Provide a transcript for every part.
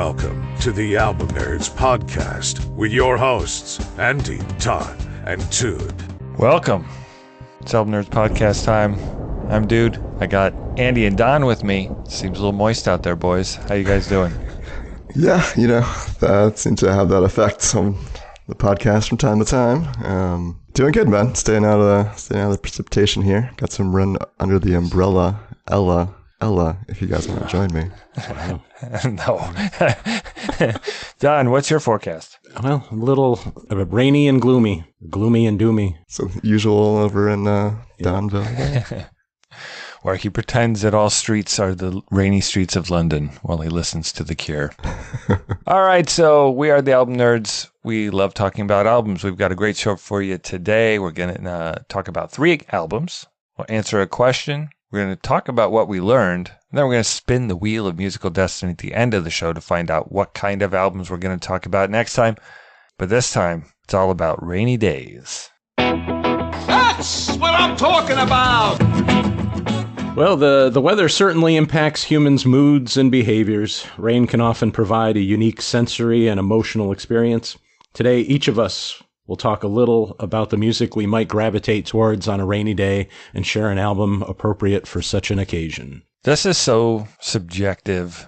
welcome to the Album Nerds Podcast with your hosts, Andy, Todd, and Tude. Welcome. It's Album Nerds Podcast time. I'm Dude. I got Andy and Don with me. Seems a little moist out there, boys. How you guys doing? Yeah, that seems to have that effect on the podcast from time to time. Doing good, man. Staying out of the precipitation here. Got some run under the umbrella. Ella, if you guys want to join me. No. Don, what's your forecast? Well, a little rainy and gloomy and doomy. So usual over in Donville. Where he pretends that all streets are the rainy streets of London while he listens to The Cure. All right, so we are the Album Nerds. We love talking about albums. We've got a great show for you today. We're going to talk about 3 albums. We'll answer a question. We're going to talk about what we learned. And then we're going to spin the wheel of musical destiny at the end of the show to find out what kind of albums we're going to talk about next time. But this time, it's all about rainy days. That's what I'm talking about! Well, the weather certainly impacts humans' moods and behaviors. Rain can often provide a unique sensory and emotional experience. Today, each of us will talk a little about the music we might gravitate towards on a rainy day and share an album appropriate for such an occasion. This is so subjective,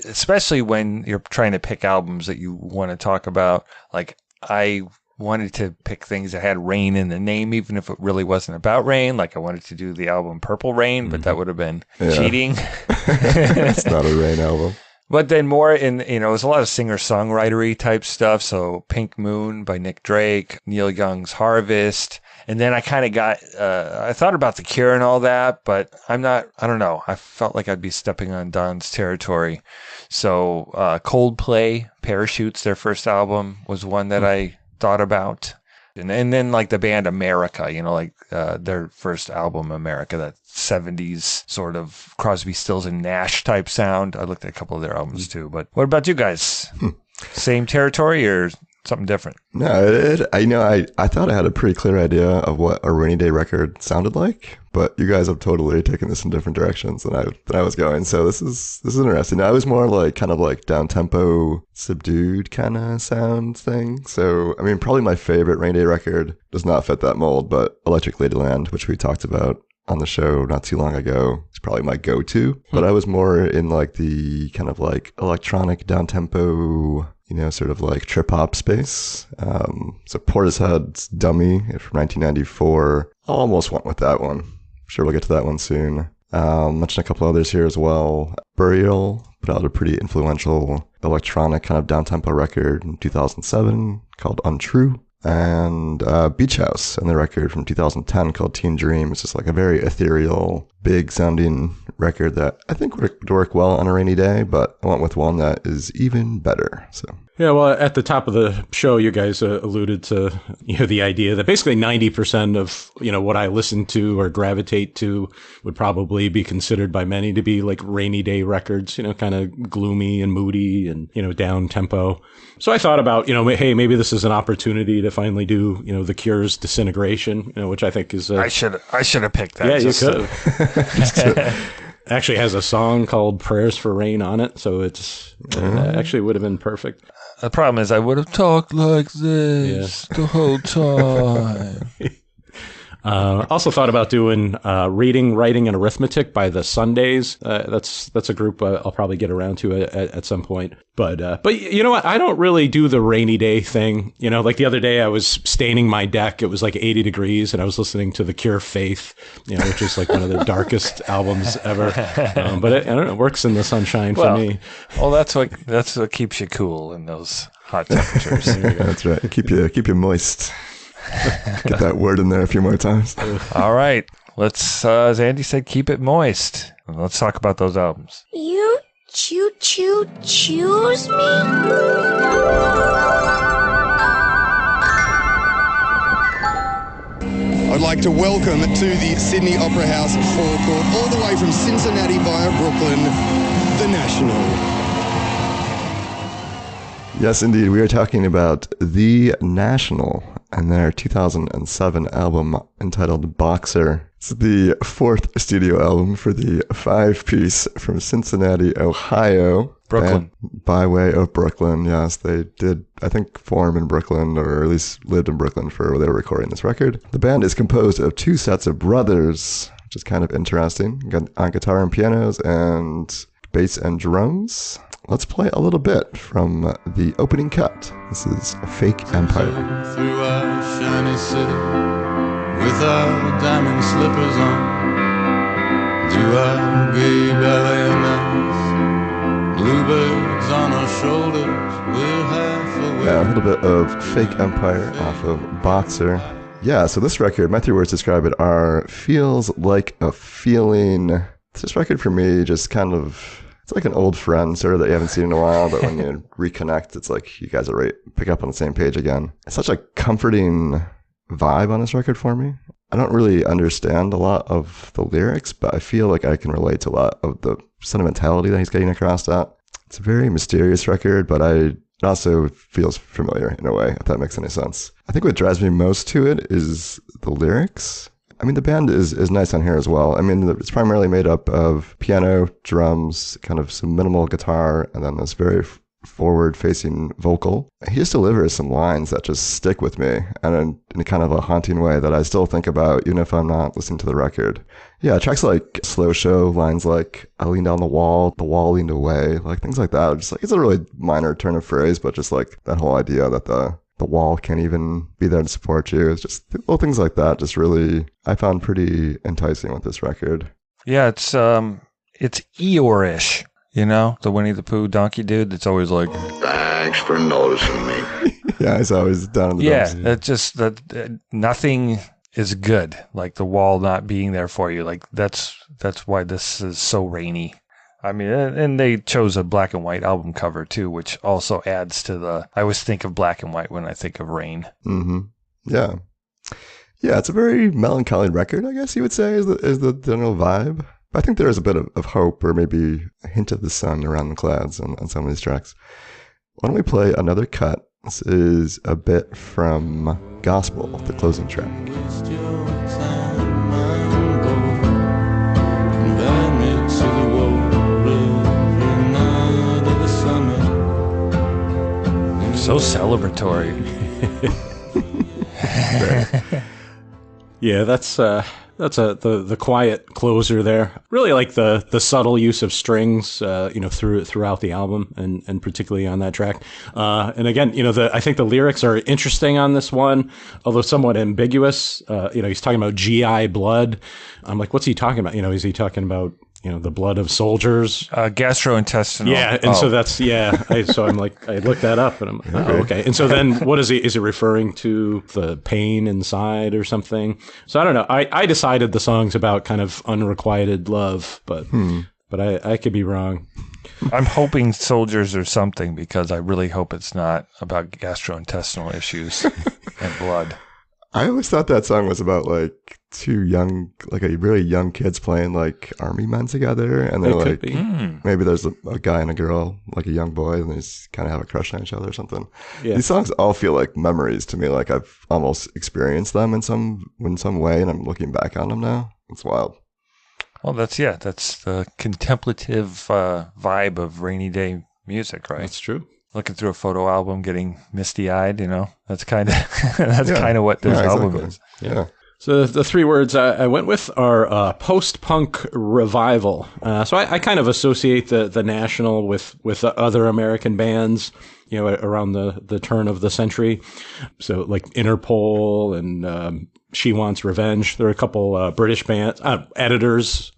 especially when you're trying to pick albums that you want to talk about. Like, I wanted to pick things that had rain in the name, even if it really wasn't about rain. Like, I wanted to do the album Purple Rain, but that would have been cheating. It's not a rain album. But then more in, it was a lot of singer-songwritery type stuff. So Pink Moon by Nick Drake, Neil Young's Harvest. And then I kind of got, I thought about The Cure and all that, but I don't know. I felt like I'd be stepping on Don's territory. So Coldplay, Parachutes, their first album, was one that I thought about. And then like the band America, their first album, America, that 70s sort of Crosby, Stills and Nash type sound. I looked at a couple of their albums too. But what about you guys? Same territory or something different? No, I thought I had a pretty clear idea of what a rainy day record sounded like, but you guys have totally taken this in different directions than I was going. So this is interesting. I was more like kind of like down tempo, subdued kind of sound thing. So I mean, probably my favorite rainy day record does not fit that mold, but Electric Ladyland, which we talked about on the show not too long ago, is probably my go-to. But I was more in like the kind of like electronic down tempo, sort of like trip hop space. So Portishead's Dummy from 1994. I almost went with that one. Sure, we'll get to that one soon. Mention a couple others here as well. Burial put out a pretty influential electronic kind of down tempo record in 2007 called Untrue. And Beach House and the record from 2010 called Teen Dream. It's just like a very ethereal, big sounding record that I think would work well on a rainy day, but I went with one that is even better. So Yeah, well, at the top of the show, you guys alluded to the idea that basically 90% of what I listen to or gravitate to would probably be considered by many to be like rainy day records, kind of gloomy and moody and down tempo. So I thought about hey, maybe this is an opportunity to finally do The Cure's Disintegration, which I think is I should have picked that. Yeah, you could have. Actually has a song called Prayers for Rain on it, so it's actually would have been perfect. The problem is I would have talked like this the whole time. Also thought about doing Reading, Writing, and Arithmetic by the Sundays. That's a group I'll probably get around to at some point. But you know what? I don't really do the rainy day thing. Like the other day I was staining my deck. It was like 80 degrees, and I was listening to The Cure Faith, which is like one of their darkest albums ever. But I don't know, it works in the sunshine for me. Well, that's what keeps you cool in those hot temperatures. That's right. Keep you moist. Get that word in there a few more times. All right. Let's, as Andy said, keep it moist. Let's talk about those albums. You choose me? I'd like to welcome to the Sydney Opera House forecourt, all the way from Cincinnati via Brooklyn, The National. Yes, indeed. We are talking about The National and their 2007 album entitled Boxer. It's the fourth studio album for the five-piece from Cincinnati, Ohio. Brooklyn. By way of Brooklyn, yes. They did, I think, form in Brooklyn, or at least lived in Brooklyn for where they were recording this record. The band is composed of two sets of brothers, which is kind of interesting. On guitar and pianos and bass and drums. Let's play a little bit from the opening cut. This is Fake Empire. Through our shiny city with our diamond slippers on, do our gay ballet nights, bluebirds on our shoulders, we're half away. Yeah, a little bit of Fake Empire off of Boxer. Yeah, so this record, my three words to describe it are feels like a feeling. This record for me just kind of, it's like an old friend sort of that you haven't seen in a while, but when you reconnect, it's like you guys are pick up on the same page again. It's such a comforting vibe on this record for me. I don't really understand a lot of the lyrics, but I feel like I can relate to a lot of the sentimentality that he's getting across at. It's a very mysterious record, but it also feels familiar in a way, if that makes any sense. I think what drives me most to it is the lyrics. I mean, the band is nice on here as well. I mean, it's primarily made up of piano, drums, kind of some minimal guitar, and then this very forward-facing vocal. He just delivers some lines that just stick with me, and in kind of a haunting way that I still think about, even if I'm not listening to the record. Yeah, tracks like Slow Show, lines like I leaned on the wall leaned away, like things like that. Just like, it's a really minor turn of phrase, but just like that whole idea that the wall can't even be there to support you. It's just little things like that just really, I found pretty enticing with this record. Yeah, it's Eeyore-ish. You know, the Winnie the Pooh donkey dude that's always like, thanks for noticing me. Yeah, he's always down in the dumps. Yeah, it's just that nothing is good. Like the wall not being there for you. Like that's why this is so rainy. I mean, and they chose a black and white album cover too, which also adds to I always think of black and white when I think of rain. Mm-hmm. Yeah. Yeah, it's a very melancholy record, I guess you would say, is the general vibe. I think there is a bit of hope, or maybe a hint of the sun around the clouds on some of these tracks. Why don't we play another cut? This is a bit from Gospel, the closing track. So celebratory. Yeah, that's the quiet closer there. Really like the subtle use of strings, throughout the album, and particularly on that track. And again, I think the lyrics are interesting on this one, although somewhat ambiguous. He's talking about GI blood. I'm like, what's he talking about? Is he talking about the blood of soldiers? Gastrointestinal. Yeah, and so that's, so I'm like, I looked that up, and I'm like, oh, okay. And so then what is it referring to the pain inside or something? So I don't know. I decided the song's about kind of unrequited love, but I could be wrong. I'm hoping soldiers or something, because I really hope it's not about gastrointestinal issues and blood. I always thought that song was about like two young, like a really young kids playing like army men together, and they're like, maybe there's a guy and a girl, like a young boy, and they just kind of have a crush on each other or something. Yeah. These songs all feel like memories to me, like I've almost experienced them in some way, and I'm looking back on them now. It's wild. Well, that's the contemplative vibe of rainy day music, right? That's true. Looking through a photo album, getting misty-eyed, that's kind of kind of what this album is. Yeah. So the three words I went with are post-punk revival. So I kind of associate the National with other American bands, around the turn of the century. So like Interpol and She Wants Revenge. There are a couple British bands, editors,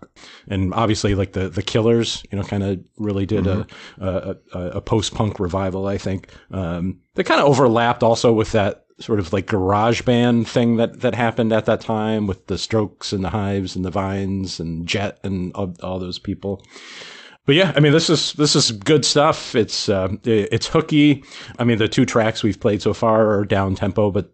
and obviously like the Killers, kind of really did a post-punk revival, I think. They kind of overlapped also with that sort of like garage band thing that happened at that time with the Strokes and the Hives and the Vines and Jet and all those people. But yeah, I mean, this is good stuff. It's hooky. I mean, the two tracks we've played so far are down tempo, but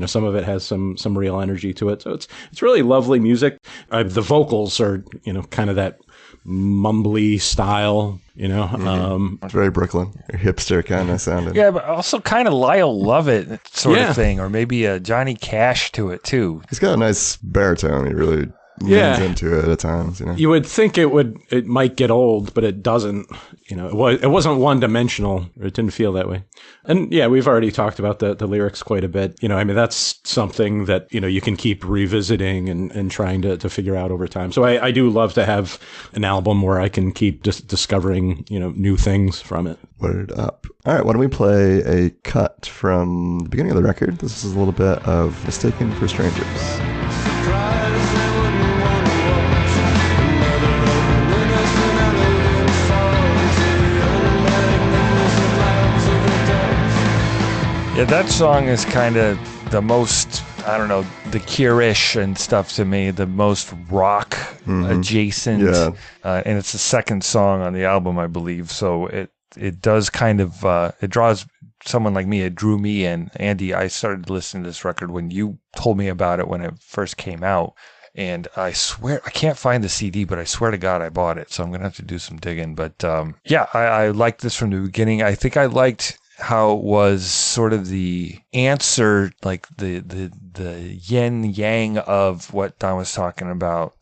some of it has some real energy to it. So it's really lovely music. The vocals are kind of that mumbly style, you know. It's very Brooklyn, hipster kind of sounding. Yeah, but also kind of Lyle Lovett sort of thing, or maybe a Johnny Cash to it too. He's got a nice baritone. He really leans into it at times. You know, you would think it might get old, but it doesn't. You know, it wasn't one dimensional. It didn't feel that way. And yeah, we've already talked about the lyrics quite a bit. You know, I mean, that's something that, you know, you can keep revisiting and trying to figure out over time. So I do love to have an album where I can keep just discovering, you know, new things from it. Word up. All right, why don't we play a cut from the beginning of the record? This is a little bit of Mistaken for Strangers. Yeah, that song is kind of the most, I don't know, the Cure-ish and stuff to me, the most rock adjacent. Yeah. And it's the second song on the album, I believe. So it does kind of, it draws someone like me, it drew me in. Andy, I started listening to this record when you told me about it when it first came out. And I swear, I can't find the CD, but I swear to God I bought it. So I'm going to have to do some digging. But yeah, I liked this from the beginning. I think I liked how it was sort of the answer, like the yin yang of what Don was talking about,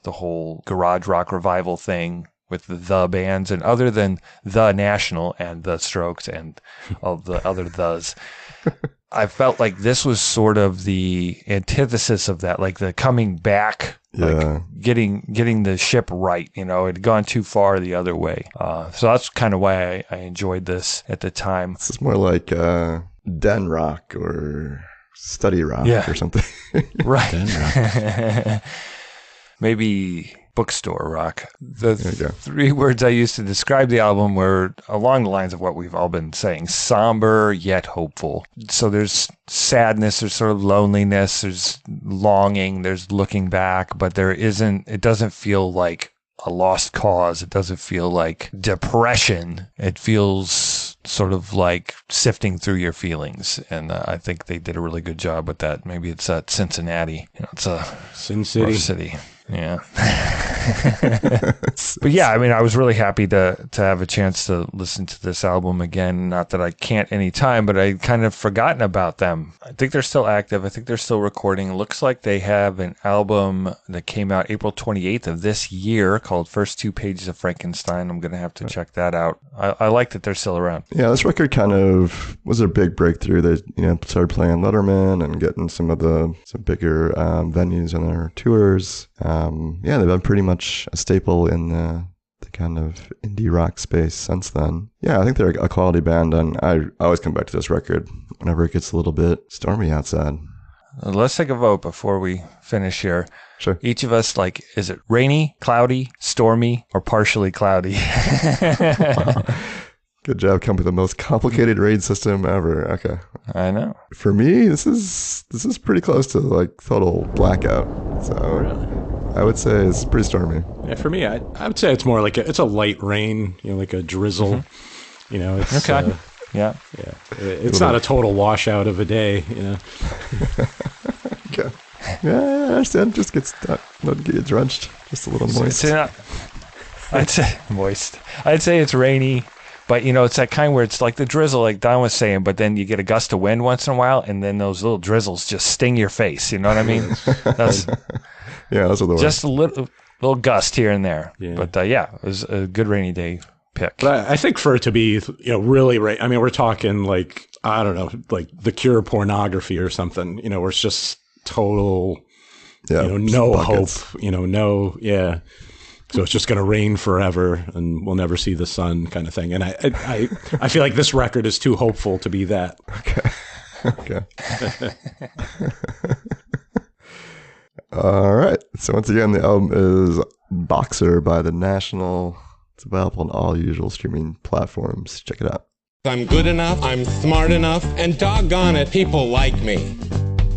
the whole garage rock revival thing with the bands, and other than The National and The Strokes and all the other thes. I felt like this was sort of the antithesis of that, like the coming back, like getting the ship right. You know, it had gone too far the other way. So that's kind of why I enjoyed this at the time. This is more like den rock or study rock or something. Right. Den rock. Maybe bookstore rock. The three words I used to describe the album were along the lines of what we've all been saying: somber yet hopeful. So there's sadness, there's sort of loneliness, there's longing, there's looking back, but it doesn't feel like a lost cause. It doesn't feel like depression. It feels sort of like sifting through your feelings. And I think they did a really good job with that. Maybe it's at Cincinnati. You know, it's a Sin City. Rough city. Yeah. But yeah, I mean, I was really happy to have a chance to listen to this album again. Not that I can't anytime, but I'd kind of forgotten about them. I think they're still active. I think they're still recording. It looks like they have an album that came out April 28th of this year called First Two Pages of Frankenstein. I'm going to have to check that out. I like that they're still around. Yeah, this record kind of was a big breakthrough. They started playing Letterman and getting some bigger venues on their tours. Yeah, they've been pretty much a staple in the kind of indie rock space since then. Yeah, I think they're a quality band, and I always come back to this record whenever it gets a little bit stormy outside. Let's take a vote before we finish here. Sure. Each of us, is it rainy, cloudy, stormy, or partially cloudy? Good job coming up with the most complicated raid system ever. Okay. I know. For me, this is pretty close to total blackout. So really? I would say it's pretty stormy. Yeah, for me, I would say it's more like it's a light rain, like a drizzle. Mm-hmm. You know, it's okay. Yeah. It's not a total washout of a day. You know. Okay. Yeah, I understand. Just not get drenched, just a little moist. I'd say moist. I'd say it's rainy. But, it's that kind where it's like the drizzle, like Don was saying, but then you get a gust of wind once in a while, and then those little drizzles just sting your face. You know what I mean? Those are the just a little gust here and there. Yeah. But, it was a good rainy day pick. But I think for it to be, really rain, I mean, we're talking I don't know, like The Cure pornography or something, where it's just total, no hope, So it's just going to rain forever and we'll never see the sun kind of thing. And I feel like this record is too hopeful to be that. Okay. All right. So once again, the album is Boxer by The National. It's available on all usual streaming platforms. Check it out. I'm good enough, I'm smart enough, and doggone it, people like me.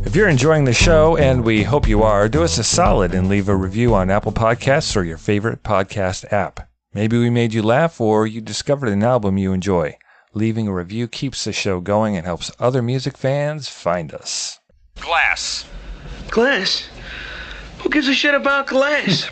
If you're enjoying the show, and we hope you are, do us a solid and leave a review on Apple Podcasts or your favorite podcast app. Maybe we made you laugh or you discovered an album you enjoy. Leaving a review keeps the show going and helps other music fans find us. Glass? Who gives a shit about glass?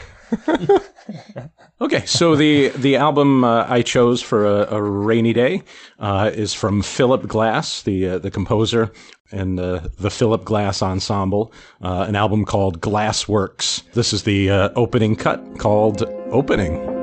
Okay, so the album I chose for a rainy day is from Philip Glass, the composer, and the Philip Glass Ensemble, an album called Glassworks. This is the opening cut called Opening.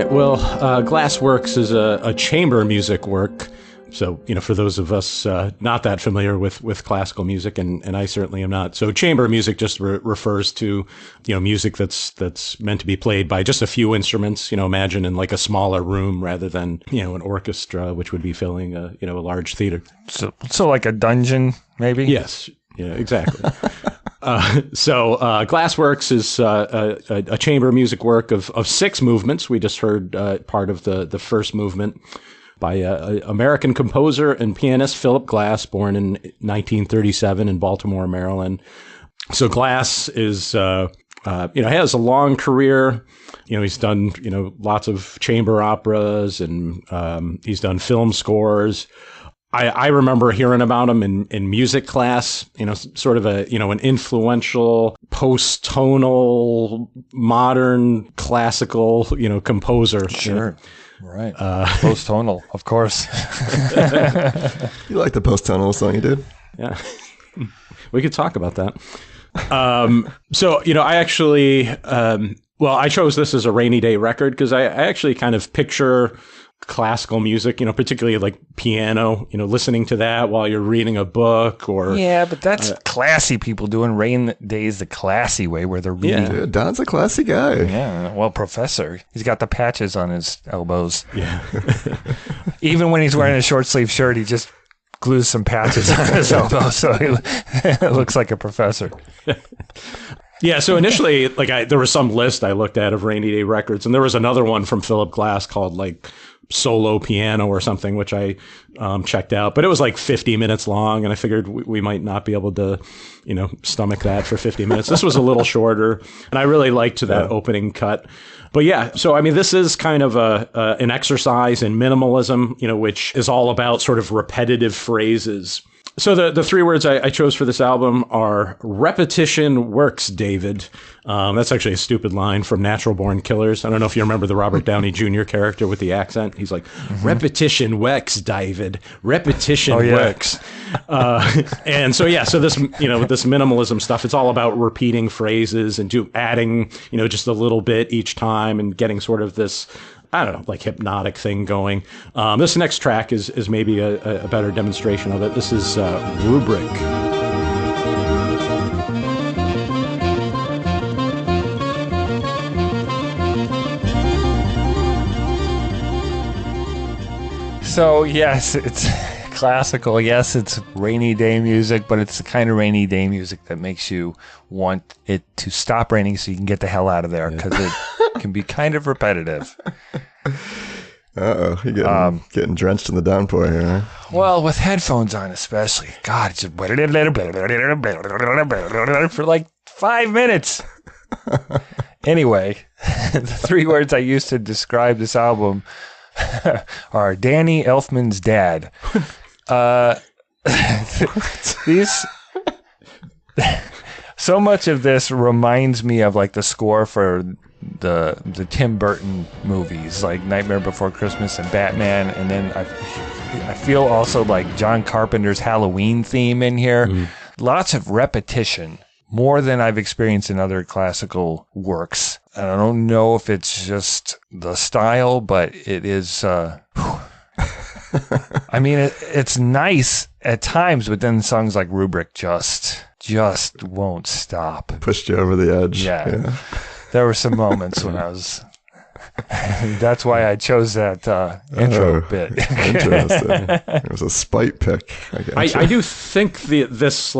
Well, Glassworks is a chamber music work. So, for those of us not that familiar with classical music, and I certainly am not. So chamber music just refers to, music that's meant to be played by just a few instruments, imagine in like a smaller room rather than, an orchestra, which would be filling a large theater. So like a dungeon, maybe? Yes. Yeah, exactly. So Glassworks is a chamber music work of 6 movements. We just heard part of the first movement by American composer and pianist Philip Glass, born in 1937 in Baltimore, Maryland. So Glass is, has a long career. He's done, lots of chamber operas, and he's done film scores. I remember hearing about him in music class, sort of an influential post-tonal modern classical, composer. Sure. Right. Post-tonal, of course. You like the post-tonal song you did? Yeah. We could talk about that. So, I actually, I chose this as a rainy day record because I actually kind of picture classical music, particularly like piano, listening to that while you're reading a book or... Yeah, but that's classy people doing rain days the classy way where they're reading. Yeah, Don's a classy guy. Yeah, well, professor. He's got the patches on his elbows. Yeah. Even when he's wearing a short sleeve shirt, he just glues some patches on his elbows so he looks like a professor. Yeah, so initially, there was some list I looked at of rainy day records, and there was another one from Philip Glass called Solo Piano or something, which I checked out. But it was 50 minutes long, and I figured we might not be able to, stomach that for 50 minutes. This was a little shorter, and I really liked that opening cut. But yeah, so this is kind of an exercise in minimalism, which is all about sort of repetitive phrases. So the 3 words I chose for this album are repetition works, David. That's actually a stupid line from Natural Born Killers. I don't know if you remember the Robert Downey Jr. character with the accent. He's like, repetition works, David. Repetition works. And so, so this, with this minimalism stuff, it's all about repeating phrases and adding, just a little bit each time and getting sort of this, I don't know, hypnotic thing going. This next track is maybe a better demonstration of it. This is Rubric. So, yes, it's classical. Yes, it's rainy day music, but it's the kind of rainy day music that makes you want it to stop raining so you can get the hell out of there because it can be kind of repetitive. Uh-oh, you're getting drenched in the downpour here. Huh? Well, with headphones on especially. God, it's just for 5 minutes. Anyway, the 3 words I used to describe this album are Danny Elfman's dad. So much of this reminds me of the score for the Tim Burton movies, like Nightmare Before Christmas and Batman, and then I feel also like John Carpenter's Halloween theme in here. Lots of repetition, more than I've experienced in other classical works. And I don't know if it's just the style, but it is. I mean, it's nice at times, but then songs like Rubric just won't stop. Pushed you over the edge. Yeah. There were some moments when I was... That's why I chose that intro bit. Interesting. It was a spite pick. I do think this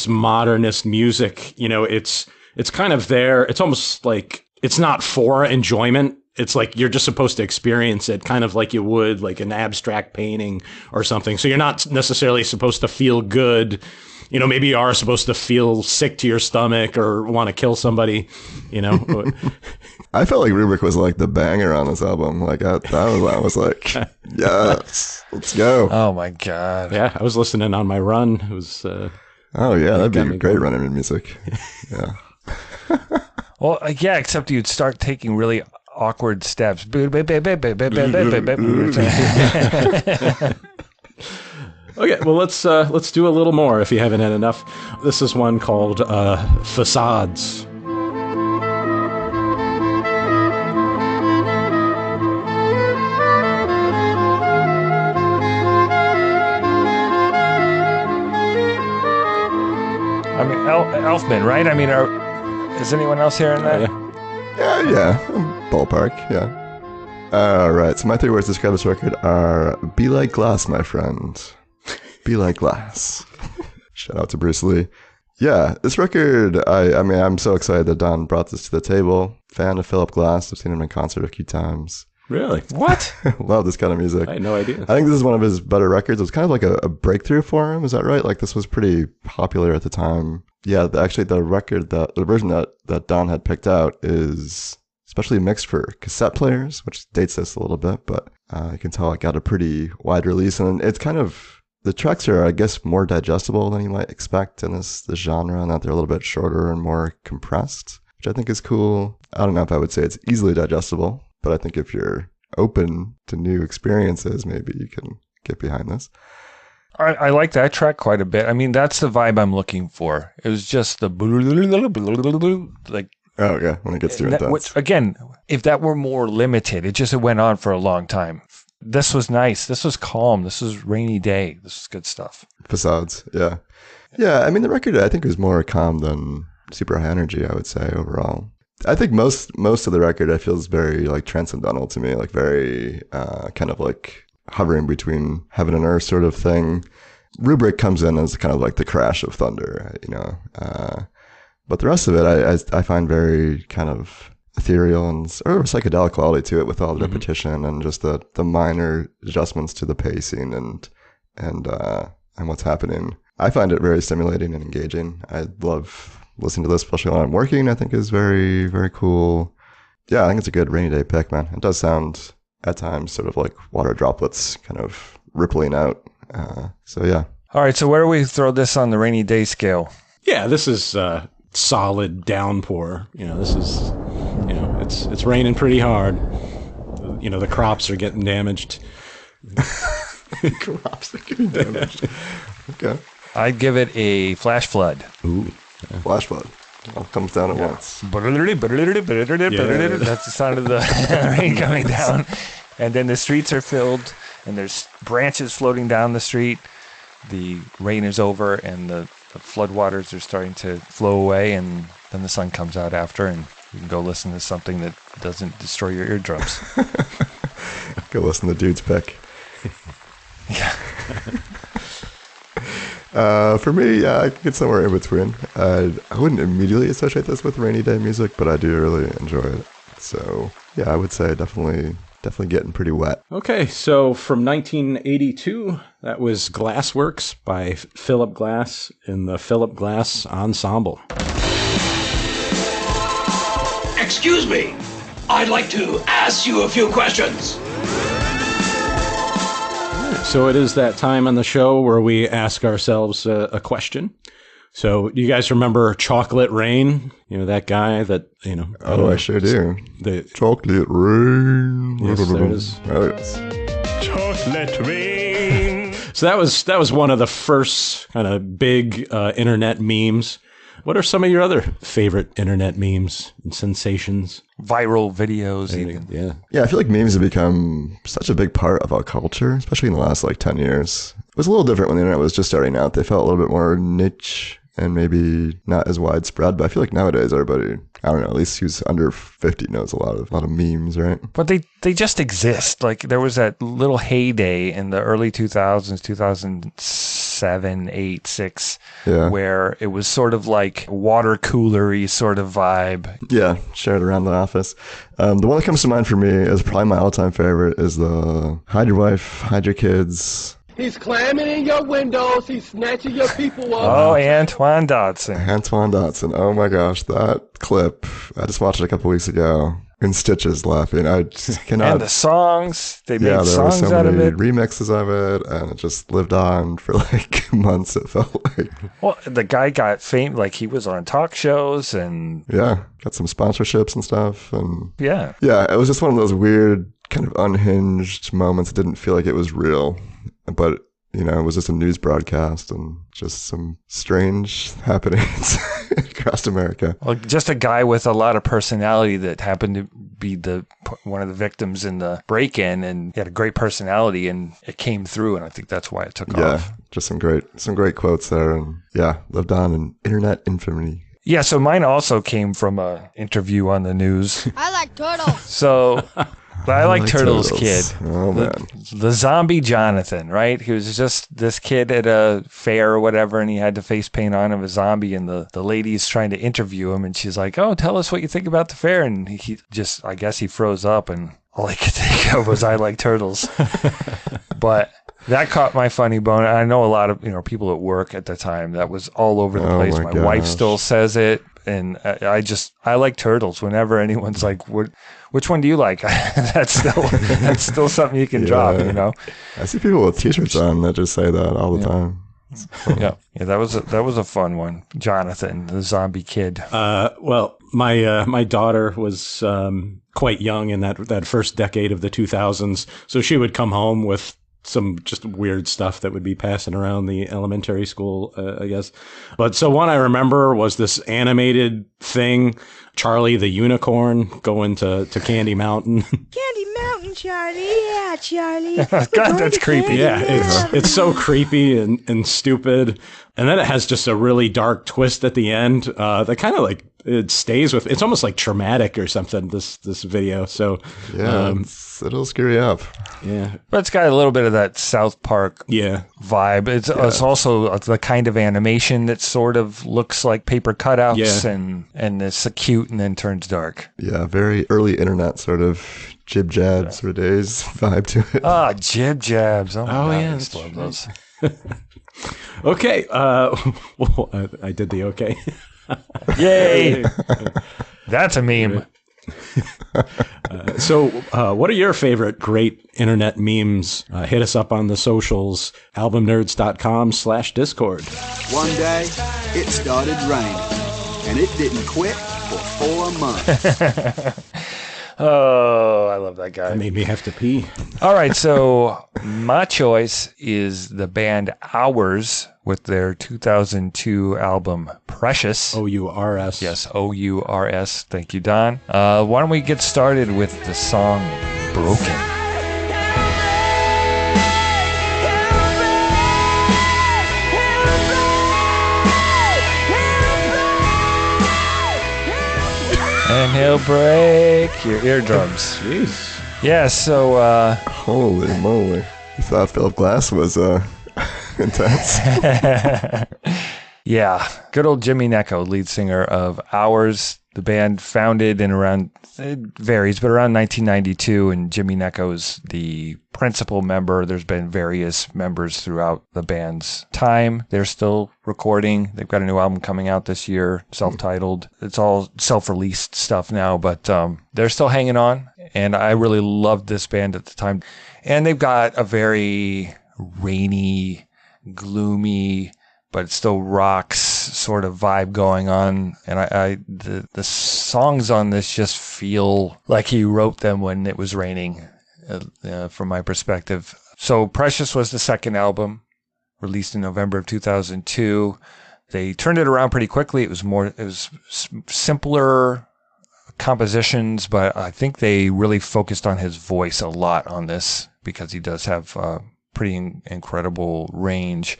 modernist music, it's kind of there. It's almost like it's not for enjoyment. It's like you're just supposed to experience it kind of like you would like an abstract painting or something. So you're not necessarily supposed to feel good, maybe you are supposed to feel sick to your stomach or want to kill somebody, I felt like Rubric was like the banger on this album. Like I was like, yes, let's go. Oh my God. Yeah, I was listening on my run. It was. Oh yeah, that'd be great running in music. Yeah. Well, yeah, except you'd start taking really awkward steps. Okay, well, let's do a little more if you haven't had enough. This is one called Facades. I mean, Elfman, right? I mean, is anyone else hearing that? Yeah. Ballpark, yeah. All right, so my 3 words to describe this record are be like glass, my friend. Be like glass. Shout out to Bruce Lee. Yeah, this record, I mean, I'm so excited that Don brought this to the table. Fan of Philip Glass. I've seen him in concert a few times. Really? What? Love this kind of music. I had no idea. I think this is one of his better records. It was kind of like a breakthrough for him. Is that right? Like this was pretty popular at the time. Yeah, actually the version that Don had picked out is especially mixed for cassette players, which dates this a little bit, but you can tell it got a pretty wide release. And it's kind of, the tracks are, I guess, more digestible than you might expect in this genre, and that they're a little bit shorter and more compressed, which I think is cool. I don't know if I would say it's easily digestible, but I think if you're open to new experiences, maybe you can get behind this. I like that track quite a bit. I mean, that's the vibe I'm looking for. It was just the like. Oh yeah, when it gets too intense. Which, again, if that were more limited, it went on for a long time. This was nice. This was calm. This was rainy day. This is good stuff. Facades, yeah. Yeah, I mean, the record, I think, was more calm than super high energy, I would say, overall. I think most of the record, I feel, is very, like, transcendental to me, like, very kind of, like, hovering between heaven and earth sort of thing. Rubric comes in as kind of like the crash of thunder, but the rest of it, I find very kind of ethereal and or psychedelic quality to it, with all the repetition and just the minor adjustments to the pacing and what's happening. I find it very stimulating and engaging. I love listening to this, especially when I'm working. I think is very, very cool. Yeah, I think it's a good rainy day pick, man. It does sound at times sort of like water droplets kind of rippling out. So yeah. All right, so where do we throw this on the rainy day scale? Yeah, this is solid downpour. This is, it's raining pretty hard. The crops are getting damaged. Crops are getting damaged. Okay. I'd give it a flash flood. Ooh. Yeah. Flash flood. All comes down at once. That's the sound of the rain coming down. And then the streets are filled, and there's branches floating down the street. The rain is over, and the floodwaters are starting to flow away, and then the sun comes out after, and you can go listen to something that doesn't destroy your eardrums. Go listen to Dude's Pick. Yeah. For me, I could get somewhere in between. I wouldn't immediately associate this with rainy day music, but I do really enjoy it. So, yeah, I would say definitely getting pretty wet. Okay, so from 1982, that was Glassworks by Philip Glass in the Philip Glass Ensemble. Excuse me, I'd like to ask you a few questions. So it is that time on the show where we ask ourselves a question. So do you guys remember Chocolate Rain? That guy that, Oh, I sure do. The Chocolate Rain. Yes, there it is. Oh, yes. Chocolate Rain. So that was one of the first kind of big internet memes. What are some of your other favorite internet memes and sensations? Viral videos, even. Yeah, I feel like memes have become such a big part of our culture, especially in the last 10 years. It was a little different when the internet was just starting out. They felt a little bit more niche and maybe not as widespread, but I feel like nowadays everybody, I don't know, at least who's under 50 knows a lot of memes, right? But they just exist. Like there was that little heyday in the early 2000s, 2007, 8, 6, where it was sort of like water coolery sort of vibe. Yeah, shared around the office. The one that comes to mind for me is probably my all-time favorite is the hide your wife, hide your kids, He's climbing in your windows. He's snatching your people up. Oh, Antoine Dodson. Antoine Dodson. Oh my gosh, that clip. I just watched it a couple weeks ago. In stitches laughing. I just cannot. And the songs. They made there songs were so out of many it. remixes of it, and it just lived on for like months, it felt like. Well, the guy got fame. Like, he was on talk shows and... Yeah, got some sponsorships and stuff. And Yeah. Yeah, it was just one of those weird, kind of unhinged moments. It didn't feel like it was real. But, you know, it was just a news broadcast and just some strange happenings across America. Well, just a guy with a lot of personality that happened to be one of the victims in the break-in, and he had a great personality, and it came through, and I think that's why it took off. Yeah, just some great quotes there, and yeah, lived on in internet infamy. Yeah, so mine also came from a interview on the news. I like turtles. So... But I like Turtles Kid. Oh, man. The zombie Jonathan, right? He was just this kid at a fair or whatever, and he had the face paint on of a zombie, and the lady's trying to interview him, and she's like, oh, tell us what you think about the fair. And he just, I guess he froze up, and all I could think of was I like turtles. But that caught my funny bone. I know a lot of people at work at the time. That was all over the place. My wife still says it. And I like turtles. Whenever anyone's like, which one do you like? that's still something you can drop, I see people with t-shirts on that just say that all the time. Yeah, that was a fun one. Jonathan, the zombie kid. Well, my daughter was quite young in that first decade of the 2000s, so she would come home with some just weird stuff that would be passing around the elementary school, I guess. But so one I remember was this animated thing, Charlie the Unicorn going to Candy Mountain. Candy Mountain, Charlie. Yeah, Charlie. God, that's creepy. Yeah, it's so creepy and stupid. And then it has just a really dark twist at the end that kind of like it stays with. It's almost like traumatic or something. This video. So yeah, it'll scare you up. Yeah, but it's got a little bit of that South Park vibe. It's also the kind of animation that sort of looks like paper cutouts and it's cute and then turns dark. Yeah, very early internet sort of jib jab sort of days vibe to it. Ah, jib jabs. Oh, God, yeah, I just love those. Okay, well, I did the okay. Yay! That's a meme. So what are your favorite great internet memes? Hit us up on the socials, albumnerds.com/Discord. One day, it started raining, and it didn't quit for 4 months. Oh, I love that guy. That made me have to pee. All right, so my choice is the band Hours with their 2002 album Precious. O-U-R-S. Yes, O-U-R-S. Thank you, Don. Why don't we get started with the song Broken? And he'll break your eardrums. Jeez. Yeah, so... Holy moly. I thought Philip Glass was intense. Yeah. Good old Jimmy Necco, lead singer of Hours. The band founded in around, it varies, but around 1992, and Jimmy Necco is the principal member. There's been various members throughout the band's time. They're still recording. They've got a new album coming out this year, self-titled. It's all self-released stuff now, but they're still hanging on, and I really loved this band at the time. And they've got a very rainy, gloomy, but it still rocks sort of vibe going on. And the songs on this just feel like he wrote them when it was raining, from my perspective. So Precious was the second album, released in November of 2002. They turned it around pretty quickly. It was simpler compositions, but I think they really focused on his voice a lot on this because he does have pretty incredible range.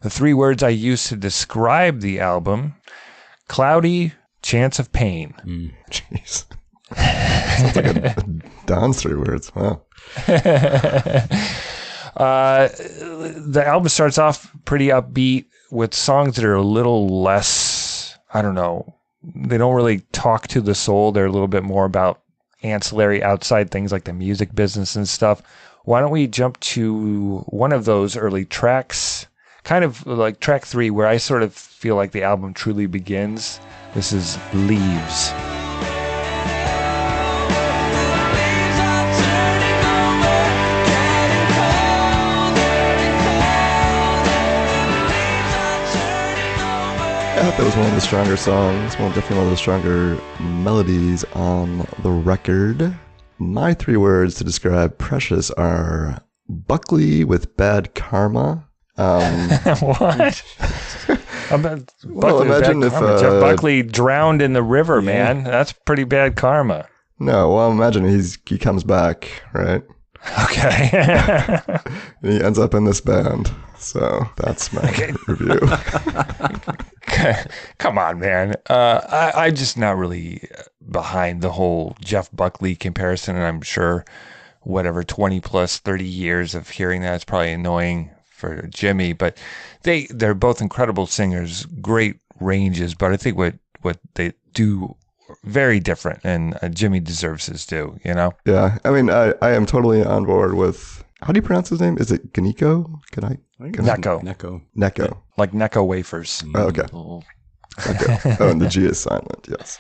The 3 words I used to describe the album: cloudy, chance of pain. Jeez. Sounds like a Don's 3 words. Wow. The album starts off pretty upbeat with songs that are a little less, I don't know, they don't really talk to the soul. They're a little bit more about ancillary outside things like the music business and stuff. Why don't we jump to one of those early tracks, kind of like track 3, where I sort of feel like the album truly begins. This is Leaves. I thought that was one of the stronger songs, definitely one of the stronger melodies on the record. My 3 words to describe Precious are Buckley with bad karma. What? Well, imagine if Jeff Buckley drowned in the river, man. That's pretty bad karma. No, well, imagine he comes back, right? Okay. And he ends up in this band. So that's my review. Come on, man. I'm just not really behind the whole Jeff Buckley comparison, and I'm sure whatever 20 plus 30 years of hearing that is probably annoying for Jimmy, but they're both incredible singers, great ranges, but I think what they do very different, and Jimmy deserves his due, you know? Yeah, I mean, I am totally on board with, how do you pronounce his name? Is it Ganiko? Necco. Like Necco wafers. Oh, okay. Necco. Oh, and the G is silent, yes.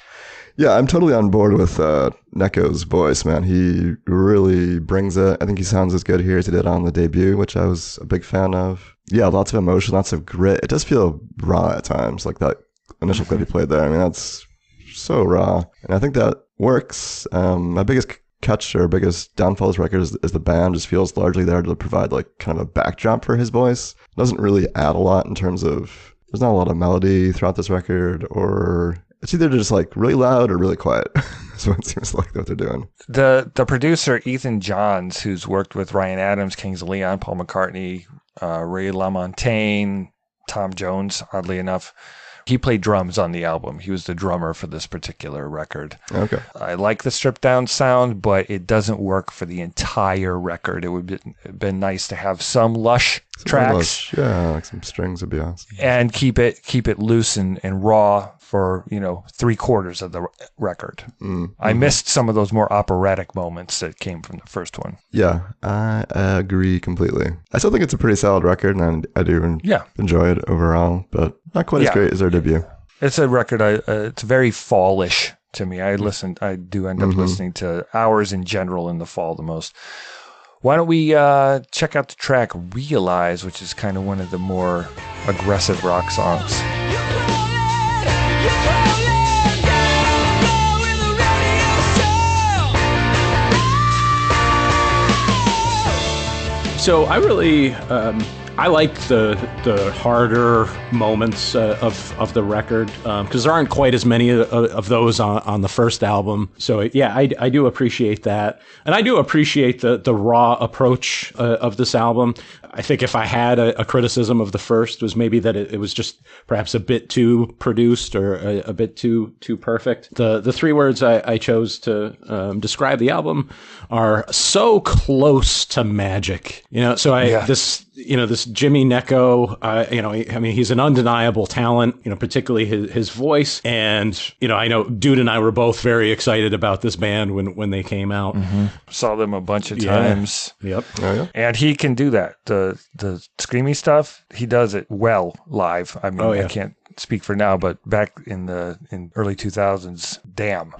Yeah, I'm totally on board with Necco's voice, man. He really brings it. I think he sounds as good here as he did on the debut, which I was a big fan of. Yeah, lots of emotion, lots of grit. It does feel raw at times, like that initial clip he played there. I mean, that's so raw. And I think that works. My biggest catch or biggest downfall of this record is the band just feels largely there to provide like kind of a backdrop for his voice. It doesn't really add a lot in terms of, there's not a lot of melody throughout this record, or it's either just like really loud or really quiet. That's what it seems like what they're doing. The producer, Ethan Johns, who's worked with Ryan Adams, Kings of Leon, Paul McCartney, Ray LaMontagne, Tom Jones, oddly enough, he played drums on the album. He was the drummer for this particular record. Okay. I like the stripped down sound, but it doesn't work for the entire record. It would have been nice to have some lush tracks. Yeah, like some strings would be awesome. And keep it loose and raw for, 3/4 of the record. I missed some of those more operatic moments that came from the first one. Yeah, I agree completely. I still think it's a pretty solid record, and I do enjoy it overall, but not quite as great as their debut. It's a record, it's very fallish to me. I do end up listening to Hours in general in the fall the most. Why don't we check out the track Realize, which is kind of one of the more aggressive rock songs. So I really I like the harder moments of the record because there aren't quite as many of those on the first album. So yeah, I do appreciate that, and I do appreciate the raw approach of this album. I think if I had a criticism of the first was maybe that it was just perhaps a bit too produced or a bit too perfect. The 3 words I chose to describe the album are so close to magic. This Jimmy Necco, he's an undeniable talent, particularly his voice. And, I know Dude and I were both very excited about this band when they came out. Mm-hmm. Saw them a bunch of times. Yep. Oh, yeah. And he can do that. The screamy stuff, he does it well live. I mean, I can't speak for now, but back in early 2000s, damn.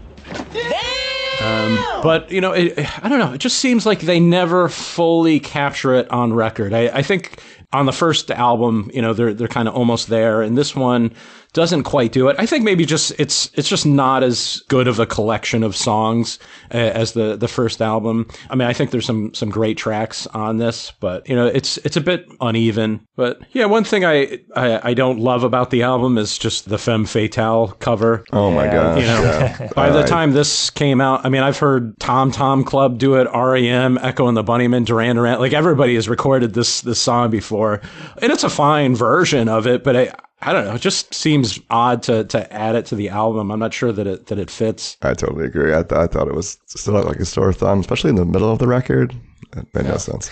But I don't know. It just seems like they never fully capture it on record. I think on the first album, they're kind of almost there, and this one doesn't quite do it. I think maybe just it's just not as good of a collection of songs as the first album. I mean, I think there's some great tracks on this, but it's a bit uneven. But yeah, one thing I don't love about the album is just the Femme Fatale cover. Oh my gosh! By the time this came out, I mean, I've heard Tom Tom Club do it, R.E.M., Echo and the Bunnymen, Duran Duran. Like everybody has recorded this song before, and it's a fine version of it, but I don't know. It just seems odd to add it to the album. I'm not sure that it fits. I totally agree. I thought it was still like a sore thumb, especially in the middle of the record. It made no sense.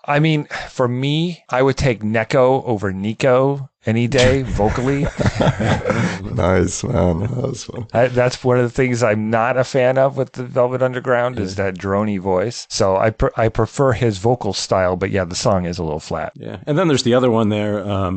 I mean, for me, I would take Necco over Nico any day vocally. Nice, man. That was fun. That's one of the things I'm not a fan of with the Velvet Underground is that drony voice. So I prefer his vocal style, but yeah, the song is a little flat. Yeah. And then there's the other one there,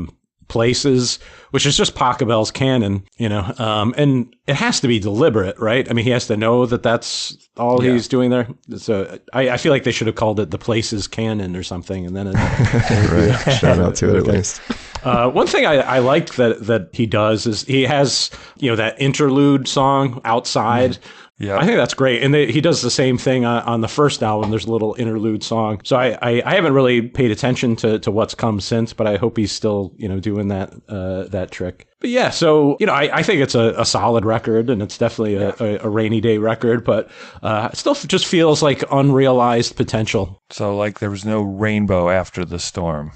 Places, which is just Pachelbel's canon, and it has to be deliberate, right? I mean, he has to know that that's all he's doing there. So I feel like they should have called it the Places canon or something, and then right. Shout out to it at least. One thing I like that he does is he has that interlude song Outside. Yeah, I think that's great, and he does the same thing on the first album. There's a little interlude song, so I haven't really paid attention to what's come since, but I hope he's still doing that trick. But yeah, so I think it's a solid record, and it's definitely a rainy day record, but it still just feels like unrealized potential. So like there was no rainbow after the storm.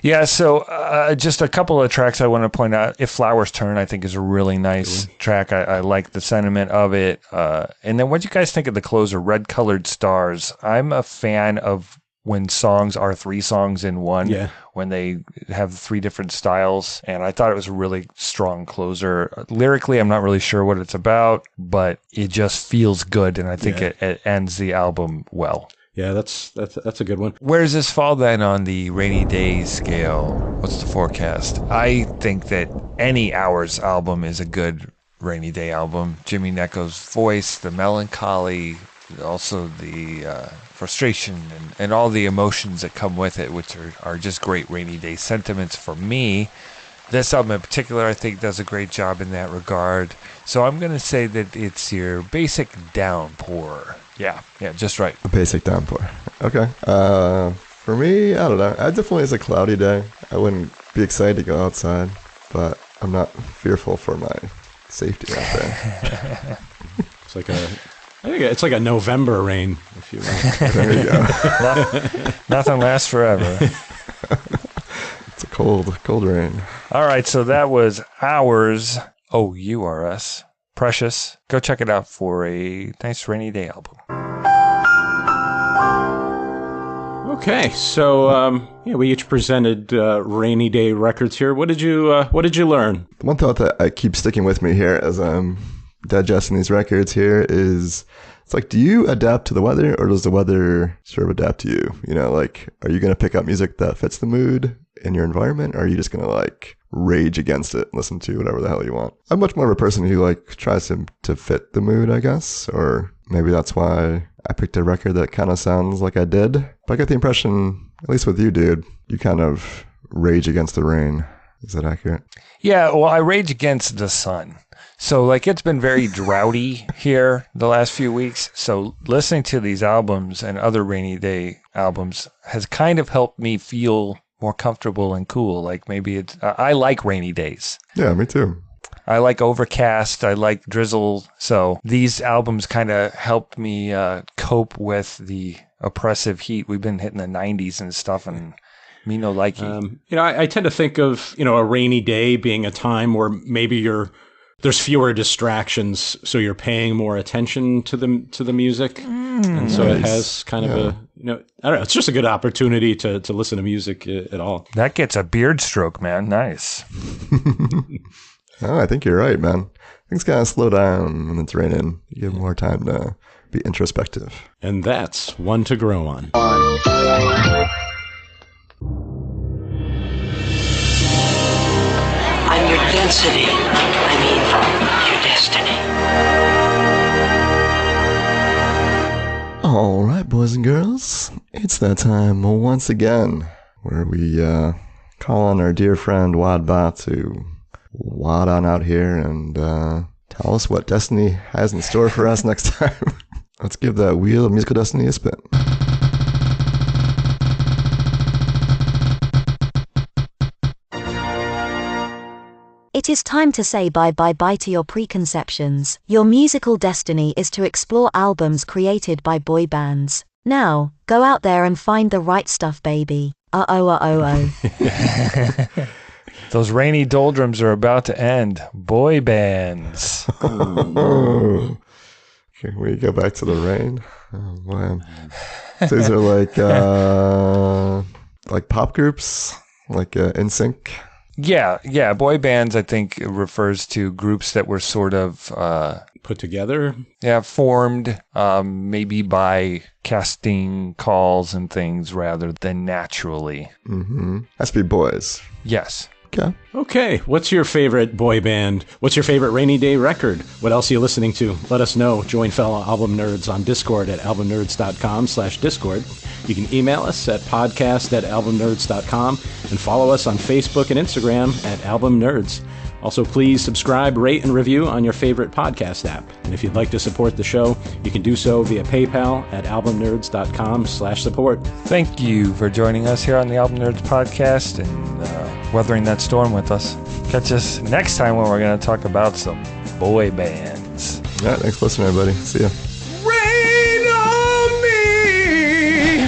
Yeah, so just a couple of tracks I want to point out. If Flowers Turn, I think, is a really nice track. I like the sentiment of it. And then what do you guys think of the closer, Red Colored Stars? I'm a fan of when songs are 3 songs in one, when they have 3 different styles. And I thought it was a really strong closer. Lyrically, I'm not really sure what it's about, but it just feels good. And I think it ends the album well. Yeah, that's a good one. Where does this fall then on the rainy day scale? What's the forecast? I think that any Hours album is a good rainy day album. Jimmy Necco's voice, the melancholy, also the frustration and all the emotions that come with it, which are just great rainy day sentiments for me. This album in particular, I think, does a great job in that regard. So I'm going to say that it's your basic downpour. Yeah, just right. A basic downpour. Okay. For me, I don't know. I definitely, it's a cloudy day. I wouldn't be excited to go outside, but I'm not fearful for my safety out there. It's like a November rain, if you will. There you go. Nothing lasts forever. It's a cold rain. All right, so that was Hours, OURS. Precious. Go check it out for a nice rainy day album. Okay, so we each presented rainy day records here. What did you learn? The one thought that I keep sticking with me here as I'm digesting these records here is, it's like, do you adapt to the weather, or does the weather sort of adapt to you? Like, are you going to pick up music that fits the mood in your environment, or are you just going to rage against it and listen to whatever the hell you want? I'm much more of a person who tries to fit the mood, I guess, or maybe that's why I picked a record that kind of sounds like I did. But I get the impression, at least with you, dude, you kind of rage against the rain. Is that accurate? Yeah, well, I rage against the sun. So it's been very droughty here the last few weeks. So listening to these albums and other rainy day albums has kind of helped me feel more comfortable and cool. Maybe I like rainy days. Yeah, me too. I like overcast. I like drizzle. So these albums kind of helped me cope with the oppressive heat. We've been hitting the 90s and stuff, and me no likey. I tend to think of a rainy day being a time where maybe there's fewer distractions, so you're paying more attention to the music, and so it has kind of a I don't know. It's just a good opportunity to listen to music at all. That gets a beard stroke, man. Nice. No, I think you're right, man. Things kind of slow down when it's raining. You give more time to be introspective, and that's one to grow on. I'm your density. I mean, your destiny. All right, boys and girls. It's that time once again where we call on our dear friend Wadba to wad on out here and tell us what Destiny has in store for us next time. Let's give that wheel of musical destiny a spin. It is time to say bye-bye to your preconceptions. Your musical destiny is to explore albums created by boy bands. Now, go out there and find the right stuff, baby. Those rainy doldrums are about to end. Boy bands. Can we go back to the rain? Oh, man. These are like pop groups, like NSYNC. Yeah. Boy bands, I think, refers to groups that were sort of put together. Yeah, formed maybe by casting calls and things rather than naturally. Mm-hmm. Has to be boys. Yes. Okay. What's your favorite boy band? What's your favorite rainy day record? What else are you listening to? Let us know. Join fellow album nerds on Discord at albumnerds.com/Discord. You can email us at podcast@albumnerds.com and follow us on Facebook and Instagram at Album Nerds. Also, please subscribe, rate, and review on your favorite podcast app. And if you'd like to support the show, you can do so via PayPal at albumnerds.com/support. Thank you for joining us here on the Album Nerds podcast and weathering that storm with us. Catch us next time when we're going to talk about some boy bands. Yeah, thanks for listening, everybody. See ya. Rain on me!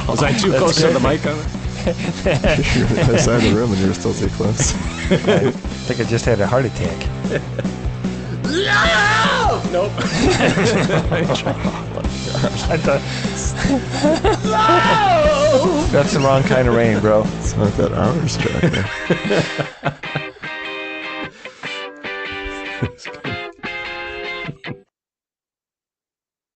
Was I too close to the mic on it? You're on the other side of the room and you're still too close. I think I just had a heart attack. Nope. That's the wrong kind of rain, bro. It's like that hours track.